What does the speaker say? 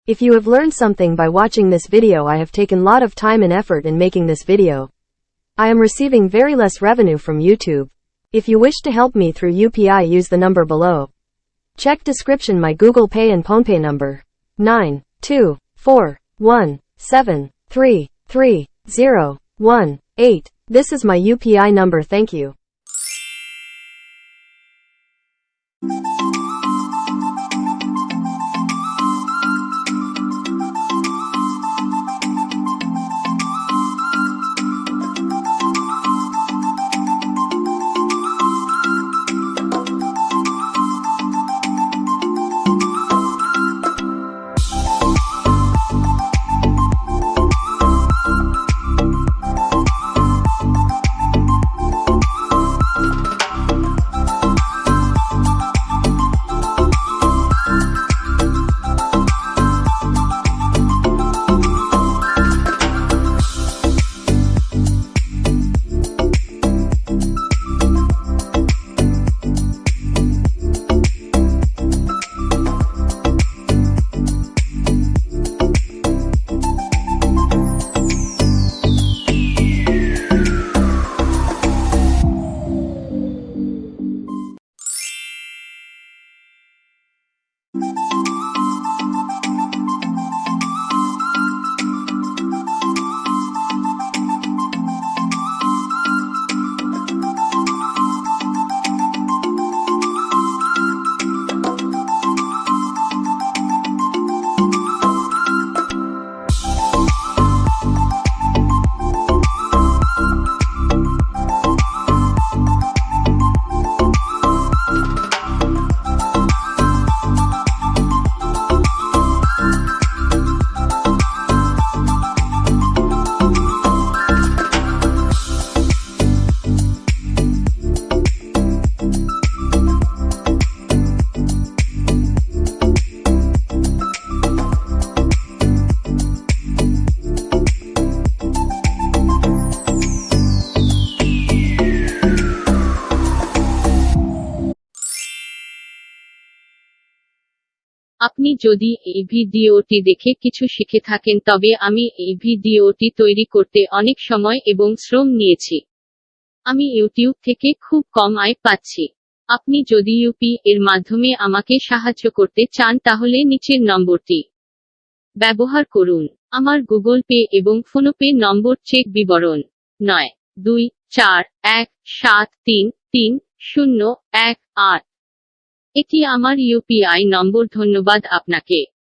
If you have learned something by watching this video, I have taken lot of time and effort in making this video. I am receiving very less revenue from YouTube. If you wish to help me through UPI, use the number below. Check description my Google Pay and PhonePe number. 9241733018. This is my UPI number. Thank you. আপনি যদি এই ভিডিওটি দেখে কিছু শিখে থাকেন তবে আমি এই ভিডিওটি তৈরি করতে অনেক সময় এবং শ্রম নিয়েছি। আমি ইউটিউব থেকে খুব কম আয় পাচ্ছি। আপনি যদি ইউপি এর মাধ্যমে আমাকে সাহায্য করতে চান তাহলে নিচের নম্বরটি ব্যবহার করুন। আমার গুগল পে এবং ফোনপে নম্বর চেক বিবরণ 9241733018। এটি আমার ইউপিআই নম্বর। ধন্যবাদ আপনাকে।